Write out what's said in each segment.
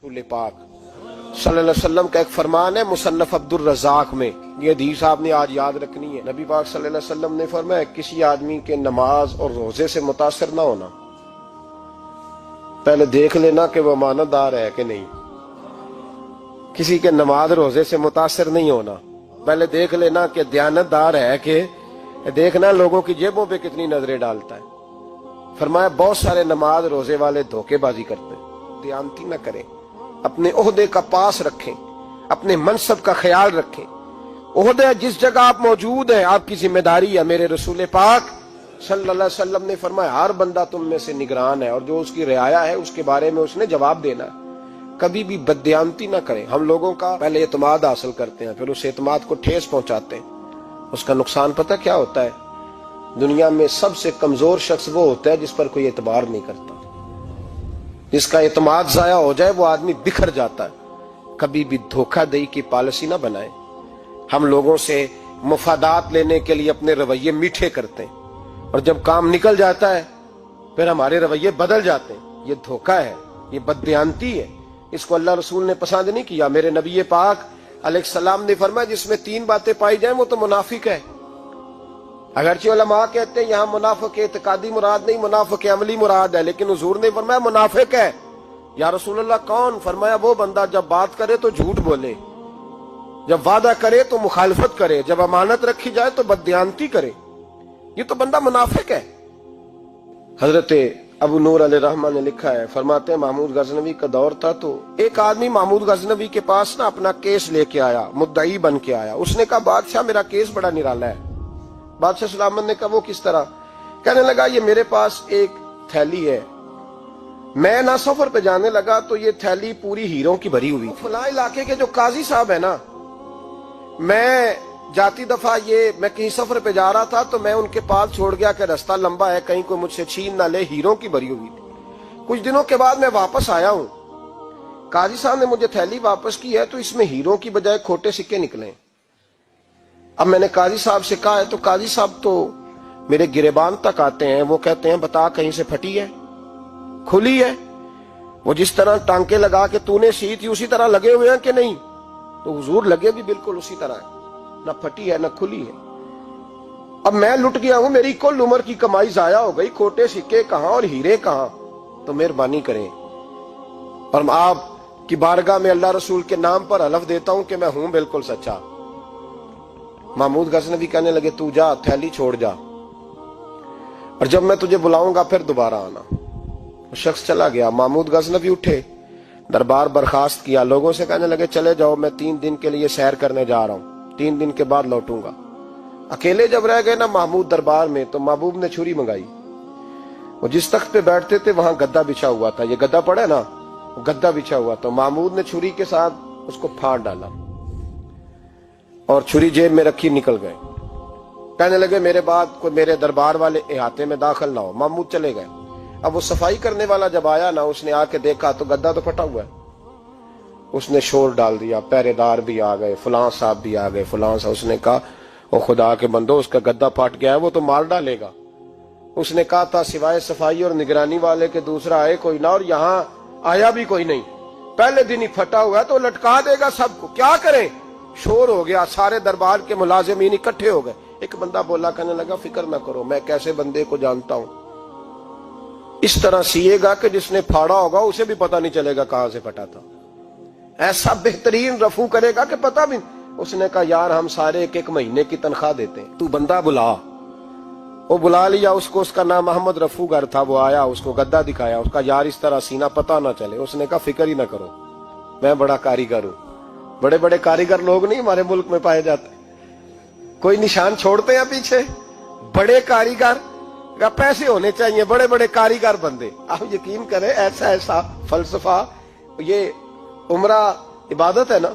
रसूल पाक सल्लल्लाहु अलैहि वसल्लम का एक फरमान है मुसन्नफ अब्दुर रज़ाक में, ये हदीस आपने आज याद रखनी है। नबी पाक सल्लल्लाहु अलैहि वसल्लम ने फरमाया किसी आदमी के नमाज और रोजे से मुतासर ना होना, पहले देख लेना कि वो अमानतदार है कि नहीं। किसी के नमाज रोजे से मुतासर नहीं होना, पहले देख लेना कि दयानतदार है कि देखना लोगों की जेबों पे कितनी नजरें डालता है। फरमाया बहुत सारे नमाज रोजे वाले धोखेबाजी करते हैं, दयानती न करें, अपने ओहदे का पास रखें, अपने मनसब का ख्याल रखें। ओहदे जिस जगह आप मौजूद हैं आपकी जिम्मेदारी है। मेरे रसूल पाक सल्लल्लाहु अलैहि वसल्लम ने फरमाया हर बंदा तुम में से निगरान है और जो उसकी रियाया है उसके बारे में उसने जवाब देना है। कभी भी बददयानती ना करें। हम लोगों का पहले एतमाद हासिल करते हैं, फिर उस एतमाद को ठेस पहुंचाते हैं। उसका नुकसान पता क्या होता है? दुनिया में सबसे कमजोर शख्स वो होता है जिस पर कोई एतबार नहीं करता। जिसका एतमाद जाया हो जाए वो आदमी बिखर जाता है। कभी भी धोखाधड़ी की पॉलिसी ना बनाए। हम लोगों से मुफादात लेने के लिए अपने रवैये मीठे करते हैं और जब काम निकल जाता है फिर हमारे रवैये बदल जाते हैं। ये धोखा है, ये बददयानती है। इसको अल्लाह रसूल ने पसंद नहीं किया। मेरे नबी पाक अलैहिस्सलाम ने फरमाया जिसमें तीन बातें पाई जाए वो तो मुनाफिक है। अगरचे उलमा कहते हैं यहाँ मुनाफिक इत्कादी मुराद नहीं, मुनाफिक अमली मुराद है, लेकिन हुजूर ने फरमाया मुनाफिक है। या रसूलुल्लाह कौन? फरमाया वो बंदा जब बात करे तो झूठ बोले, जब वादा करे तो मुखालफत करे, जब अमानत रखी जाए तो बददयानती करे। ये तो बंदा मुनाफिक है। हजरत अबू नूर अलैहिर्रहमान ने लिखा है, फरमाते हैं महमूद गजनवी का दौर था तो एक आदमी महमूद गजनवी के पास ना अपना केस लेके आया, मुद्दई बन के आया। उसने कहा बादशाह मेरा केस बड़ा निराला है। बादशाह सलामत ने कहा वो किस तरह? कहने लगा ये मेरे पास एक थैली है, मैं ना सफर पे जाने लगा तो ये थैली पूरी हीरों की भरी हुई। फलां इलाके के जो काजी साहब है ना, मैं जाती दफा मैं कहीं सफर पे जा रहा था तो मैं उनके पास छोड़ गया कि रास्ता लंबा है, कहीं कोई मुझसे छीन ना ले, हीरों की भरी हुई थी। कुछ दिनों के बाद मैं वापस आया हूं, काजी साहब ने मुझे थैली वापस की है तो इसमें हीरों की बजाय खोटे सिक्के निकले। अब मैंने काजी साहब से कहा है तो काजी साहब तो मेरे गिरेबान तक आते हैं, वो कहते हैं बता कहीं से फटी है, खुली है? वो जिस तरह टांके लगा के तूने सी थी उसी तरह लगे हुए हैं कि नहीं? तो हुजूर लगे भी बिल्कुल उसी तरह है, ना फटी है ना खुली है। अब मैं लुट गया हूं, मेरी कुल उम्र की कमाई जाया हो गई, खोटे सिक्के कहां और हीरे कहां? तो मेहरबानी करें और आप की बारगाह में अल्लाह रसूल के नाम पर हलफ देता हूं कि मैं हूं बिल्कुल सच्चा। महमूद गजनवी कहने लगे तू जा, थैली छोड़ जा और जब मैं तुझे बुलाऊंगा फिर दोबारा आना। वो शख्स चला गया। महमूद गजनवी उठे, दरबार बर्खास्त किया, लोगों से कहने लगे चले जाओ, मैं 3 दिन के लिए सैर करने जा रहा हूं, 3 दिन के बाद लौटूंगा। अकेले जब रह गए ना महमूद दरबार में तो महबूब ने छुरी मंगाई। वो जिस तख्त पे बैठते थे वहां गद्दा बिछा हुआ था, ये गद्दा पड़ा ना, गद्दा बिछा हुआ। तो महमूद ने छुरी के साथ उसको फाड़ डाला और छुरी जेब में रखी निकल गए। कहने लगे मेरे बाद कोई मेरे दरबार वाले इहाते में दाखिल ना हो। महमूद चले गए। अब वो सफाई करने वाला जब आया ना, उसने आके देखा तो गद्दा तो फटा हुआ है। उसने शोर डाल दिया, पहरेदार भी आ गए, फलां साहब भी आ गए, फलां साहब। उसने कहा ओ खुदा के बंदो उसका गद्दा फट गया है, वो तो मार डालेगा। उसने कहा था सिवाय सफाई और निगरानी वाले के दूसरा आए कोई ना, और यहाँ आया भी कोई नहीं। पहले दिन ही फटा हुआ है तो लटका देगा सबको, क्या करें? शोर हो गया, सारे दरबार के मुलाजिमीन इकट्ठे हो गए। एक बंदा बोला, कहने लगा फिक्र ना करो, मैं कैसे बंदे को जानता हूं, इस तरह सिएगा कि जिसने फाड़ा होगा उसे भी पता नहीं चलेगा कहां से फटा था। ऐसा बेहतरीन रफू करेगा कि पता भी। उसने कहा यार हम सारे 1-1 महीने की तनख्वाह देते हैं, तू बंदा बुला। वो बुला लिया उसको, उसका नाम मोहम्मद रफूगर था। वो आया, उसको गद्दा दिखाया, उसका यार इस तरह सीना पता ना चले। उसने कहा फिक्र ही ना करो, मैं बड़ा कारीगर हूं। बड़े बड़े कारीगर लोग नहीं हमारे मुल्क में पाए जाते, कोई निशान छोड़ते हैं पीछे। बड़े कारीगर का पैसे होने चाहिए, बड़े बड़े कारीगर बंदे। आप यकीन करें ऐसा ऐसा फलसफा, ये उम्रा इबादत है ना,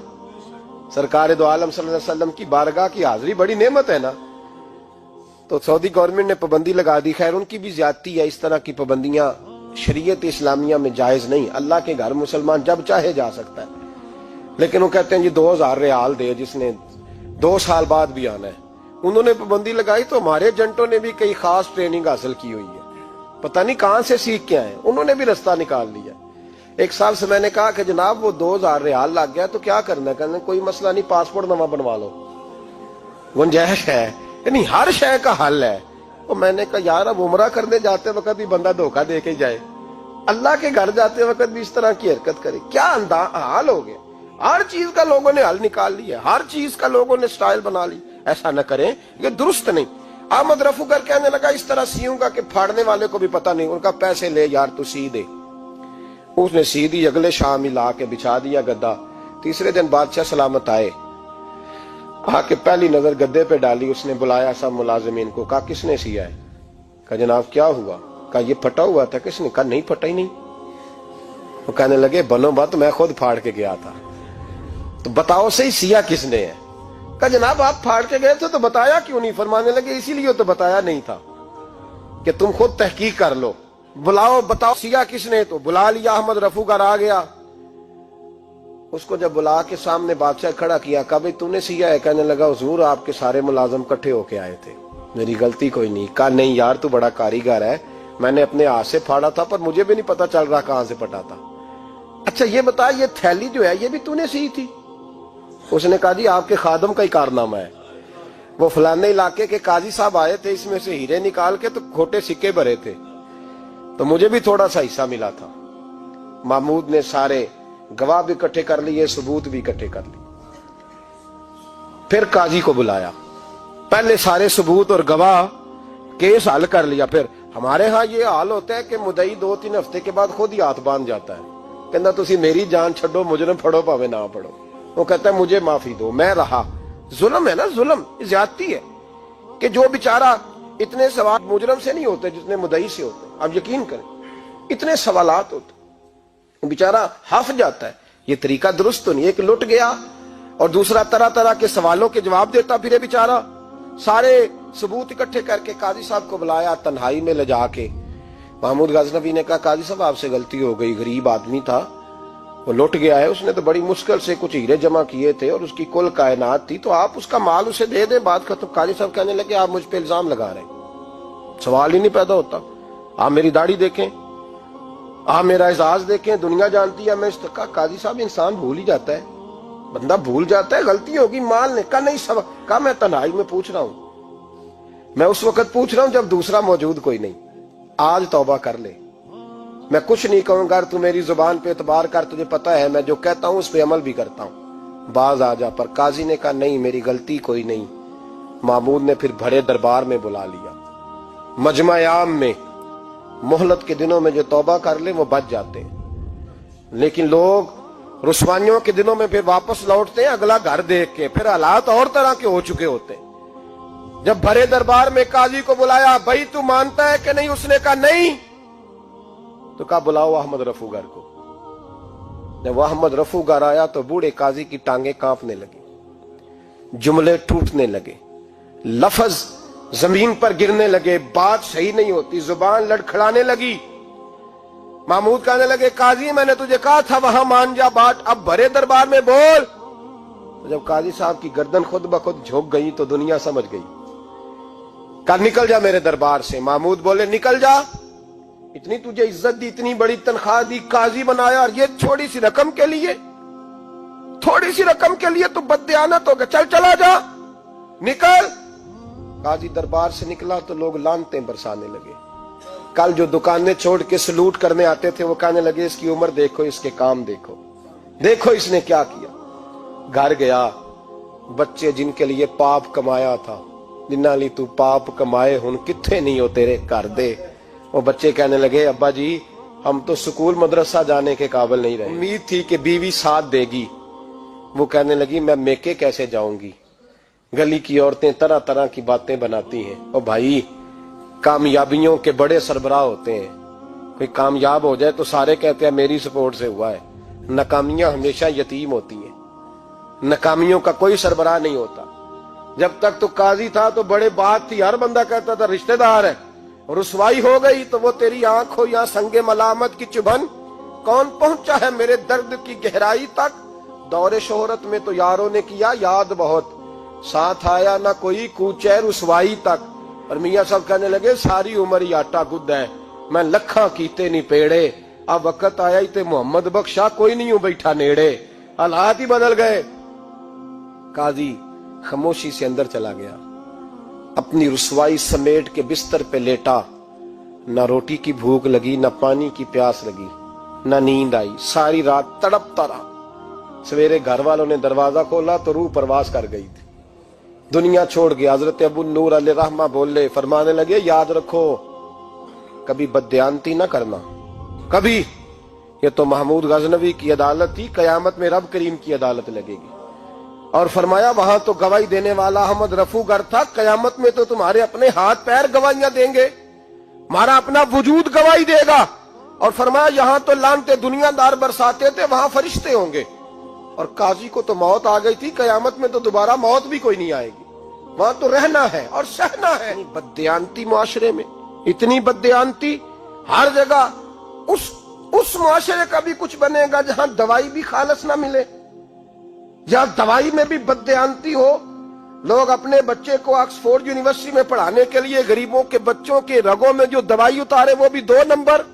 सरकार दो आलम सल्लल्लाहु अलैहि वसल्लम की बारगाह की हाजिरी बड़ी नेमत है ना। तो सऊदी गवर्नमेंट ने पाबंदी लगा दी, खैर उनकी भी ज्यादती है। इस तरह की पाबंदियां शरीयत इस्लामिया में जायज नहीं। अल्लाह के घर मुसलमान जब चाहे जा सकता है, लेकिन वो कहते हैं जी 2000 रियाल दे जिसने 2 साल बाद भी आना है। उन्होंने पाबंदी लगाई तो हमारे एजेंटों ने भी कई खास ट्रेनिंग हासिल की हुई है, पता नहीं कहां से सीख के आए, उन्होंने भी रास्ता निकाल लिया। ایک صاحب سے میں نے کہا کہ جناب وہ 2000 ریال لگ گیا تو کیا کرنا ہے؟ کہنے کوئی مسئلہ نہیں، پاسپورٹ نواں بنوا لو، گنجائش ہے، یعنی ہر شے کا حل ہے۔ اور میں نے کہا یار اب عمرہ کرنے جاتے وقت بھی بندہ دھوکہ دے کے جائے، اللہ کے گھر جاتے وقت بھی اس طرح کی حرکت کرے، کیا حال ہو گیا؟ ہر چیز کا لوگوں نے حل نکال لیا، ہر چیز کا لوگوں نے سٹائل بنا لی۔ ایسا نہ کریں، یہ درست نہیں۔ احمد رفو گر کہنے لگا اس طرح سیوں گا کہ پھاڑنے والے کو بھی پتہ نہیں۔ ان کا پیسے لے یار تو سی دے۔ اس نے سی دی، اگلے شام ہی لا کے بچھا دیا گدا۔ تیسرے دن بادشاہ سلامت آئے، آ کے پہلی نظر گدے پہ ڈالی، اس نے بلایا سب ملازمین کو، کہا کس نے سیا ہے؟ کہا جناب کیا ہوا؟ کہا یہ پھٹا ہوا تھا۔ کس نے؟ کہا نہیں پھٹا ہی نہیں۔ وہ کہنے لگے بنو بات، میں خود پھاڑ کے گیا تھا، تو بتاؤ صحیح سیا کس نے ہے؟ کہا جناب آپ پھاڑ کے گئے تھے تو بتایا کیوں نہیں؟ فرمانے لگے اسی لیے تو بتایا نہیں تھا کہ تم خود تحقیق کر لو، بلاؤ بتاؤ سیا کس نے۔ تو بلا لیا، احمد رفو گر آ گیا۔ اس کو جب بلا کے سامنے بادشاہ کھڑا کیا، کہا بھئی تو نے سیا ہے؟ کہنے لگا حضور آپ کے سارے ملازم کٹھے ہو کے آئے تھے، میری غلطی کوئی نہیں۔ کہا نہیں یار تو بڑا کاریگر ہے، میں نے اپنے ہاتھ سے پھاڑا تھا پر مجھے بھی نہیں پتا چل رہا کہاں سے پھٹا تھا۔ اچھا یہ بتا یہ تھیلی جو ہے یہ بھی تو نے سی تھی؟ اس نے کہا جی آپ کے خادم کا ہی کارنامہ ہے، وہ فلانے علاقے کے قاضی صاحب آئے تھے، اس میں سے ہیرے نکال کے تو کھوٹے سکے بھرے تھے، تو مجھے بھی تھوڑا سا حصہ ملا تھا۔ محمود نے سارے گواہ بھی اکٹھے کر لیے، ثبوت بھی اکٹھے کر لیے۔ پھر قاضی کو بلایا، پہلے سارے ثبوت اور گواہ کیس حل کر لیا۔ پھر ہمارے ہاں یہ حال ہوتا ہے کہ مدعی 2-3 ہفتے کے بعد خود ہی ہاتھ باندھ جاتا ہے، کہنا تسی میری جان چھڈو، مجرم پھڑو پاوے نہ پڑھو۔ وہ کہتا ہے مجھے معافی دو، میں رہا۔ ظلم ہے نا، ظلم زیادتی ہے کہ جو بیچارہ اتنے سوال مجرم سے نہیں ہوتے جتنے مدعی سے ہوتے ہیں۔ آپ یقین کریں اتنے سوالات ہوتے، بیچارہ ہف جاتا ہے۔ یہ طریقہ درست تو نہیں، ایک لٹ گیا اور دوسرا طرح طرح کے سوالوں کے جواب دیتا پھرے بیچارہ۔ سارے ثبوت اکٹھے کر کے قاضی صاحب کو بلایا تنہائی میں لے جا کے۔ محمود غزنوی نے کہا قاضی صاحب آپ سے غلطی ہو گئی، غریب آدمی تھا، وہ لٹ گیا ہے، اس نے تو بڑی مشکل سے کچھ ہیرے جمع کیے تھے اور اس کی کل کائنات تھی، تو آپ اس کا مال اسے دے دیں، بات ختم۔ قاضی صاحب کہنے لگے آپ مجھ پہ الزام لگا رہے ہیں، سوال ہی نہیں پیدا ہوتا۔ آپ میری داڑھی دیکھیں، آپ میرا اعزاز دیکھیں، دنیا جانتی ہے میں اس کا۔ قاضی صاحب انسان بھول ہی جاتا ہے، بندہ بھول جاتا ہے، غلطی ہوگی، مال نے کہا نہیں سب۔ کہا میں تنہائی میں پوچھ رہا ہوں، میں اس وقت پوچھ رہا ہوں جب دوسرا موجود کوئی نہیں، آج توبہ کر لے، میں کچھ نہیں کہوں گا، تو میری زبان پہ اعتبار کر، تجھے پتا ہے میں جو کہتا ہوں اس پہ عمل بھی کرتا ہوں، باز آ جا۔ پر قاضی نے کہا نہیں میری غلطی کوئی نہیں۔ محمود نے پھر بڑے دربار میں بلا لیا، مجمع عام میں۔ مہلت کے دنوں میں جو توبہ کر لے وہ بچ جاتے ہیں، لیکن لوگ رسوائیوں کے دنوں میں پھر واپس لوٹتے ہیں اگلا گھر دیکھ کے، پھر حالات اور طرح کے ہو چکے ہوتے ہیں۔ جب بڑے دربار میں قاضی کو بلایا، بھائی تو مانتا ہے کہ نہیں؟ اس نے کہا نہیں۔ تو کہا بلاؤ احمد رفو گر کو۔ جب احمد رفو گر آیا تو بوڑھے قاضی کی ٹانگیں کانپنے لگی، جملے ٹوٹنے لگے، لفظ زمین پر گرنے لگے، بات صحیح نہیں ہوتی، زبان لڑکھڑانے لگی۔ محمود کہنے لگے قاضی میں نے تجھے کہا تھا وہاں مان جا بات، اب بڑے دربار میں بول۔ تو جب قاضی صاحب کی گردن خود بخود جھک گئی تو دنیا سمجھ گئی، کہا نکل جا میرے دربار سے۔ محمود بولے نکل جا، اتنی تجھے عزت دی، اتنی بڑی تنخواہ دی، قاضی بنایا، اور یہ چھوٹی سی رقم کے لیے، تھوڑی سی رقم کے لیے تو بددیانت ہو گیا، چل چلا جا، نکل۔ قاضی دربار سے نکلا تو لوگ لعنتیں برسانے لگے۔ کل جو دکانیں چھوڑ کے سلوٹ کرنے آتے تھے وہ کہنے لگے اس کی عمر دیکھو، اس کے کام دیکھو، دیکھو اس نے کیا کیا۔ گھر گیا، بچے جن کے لیے پاپ کمایا تھا، جنہاں لی تو پاپ کمائے ہن کتھے نہیں ہو تیرے گھر دے، وہ بچے کہنے لگے ابا جی ہم تو سکول مدرسہ جانے کے قابل نہیں رہے، امید تھی کہ بیوی ساتھ دے گی۔ وہ کہنے لگی میں میکے کیسے جاؤں گی، گلی کی عورتیں طرح طرح کی باتیں بناتی ہیں۔ اور بھائی کامیابیوں کے بڑے سربراہ ہوتے ہیں، کوئی کامیاب ہو جائے تو سارے کہتے ہیں میری سپورٹ سے ہوا ہے، ناکامیاں ہمیشہ یتیم ہوتی ہیں، ناکامیوں کا کوئی سربراہ نہیں ہوتا۔ جب تک تو قاضی تھا تو بڑے بات تھی، ہر بندہ کہتا تھا رشتہ دار ہے، رسوائی ہو گئی تو وہ تیری آنکھ ہو یا سنگ ملامت کی چبھن، کون پہنچا ہے میرے درد کی گہرائی تک، دور شہرت میں تو یاروں نے کیا یاد بہت، ساتھ آیا نہ کوئی کوچے رسوائی تک۔ اور میاں صاحب کہنے لگے ساری عمر ہی آٹا گد ہے، میں لکھاں کیتے نہیں پیڑے، अब वक्त आया ही ते मोहम्मद बख्शा कोई नहीं हूं बैठा नेड़े, हालात ही बदल गए। काजी खामोशी से अंदर चला गया, अपनी रुसवाई समेट के बिस्तर पे लेटा। ना रोटी की भूख लगी, ना पानी की प्यास लगी, ना नींद आई, सारी रात तड़पता रहा। सवेरे घर वालों ने दरवाजा खोला तो रूह परवास कर गई थी, दुनिया छोड़ गया। हजरत अबू नूर अलैहि रहमा बोले, फरमाने लगे, याद रखो कभी बददियानती ना करना, कभी। ये तो महमूद गजनवी की अदालत थी, कयामत में रब करीम की अदालत लगेगी। और फरमाया वहां तो गवाही देने वाला अहमद रफू गर था, कयामत में तो तुम्हारे अपने हाथ पैर गवाहियां देंगे, हमारा अपना वजूद गवाही देगा। और फरमाया यहां तो लानते दुनियादार बरसाते थे, वहां फरिश्ते होंगे। और काजी को तो मौत आ गई थी, कयामत में तो दोबारा मौत भी कोई नहीं आएगी, वहां तो रहना है और सहना है। बददियानती मुआशरे में, इतनी बददियानती हर जगह। उस मुआशरे का भी कुछ बनेगा जहां दवाई भी खालस ना मिले, जहां दवाई में भी बददियानती हो। लोग अपने बच्चे को ऑक्सफोर्ड यूनिवर्सिटी में पढ़ाने के लिए गरीबों के बच्चों के रगों में जो दवाई उतारे वो भी 2 नंबर।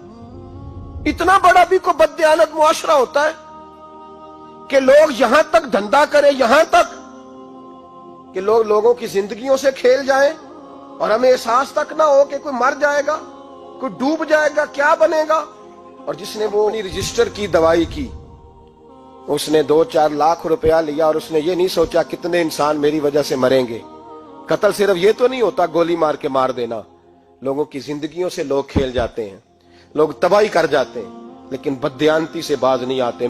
इतना बड़ा भी को बददियानत मुआशरा होता है कि लोग यहां तक धंधा करें, यहां तक कि लोग लोगों की जिंदगियों से खेल जाएं और हमें एहसास तक ना हो कि कोई मर जाएगा, कोई डूब जाएगा, क्या बनेगा। और जिसने वो अपनी रजिस्टर की दवाई की, उसने 2-4 लाख रुपया लिया और उसने ये नहीं सोचा कितने इंसान मेरी वजह से मरेंगे। कत्ल सिर्फ ये तो नहीं होता गोली मार के मार देना, लोगों की जिंदगियों से लोग खेल जाते हैं, लोग तबाही कर जाते हैं, लेकिन बददियानती से बाज नहीं आते।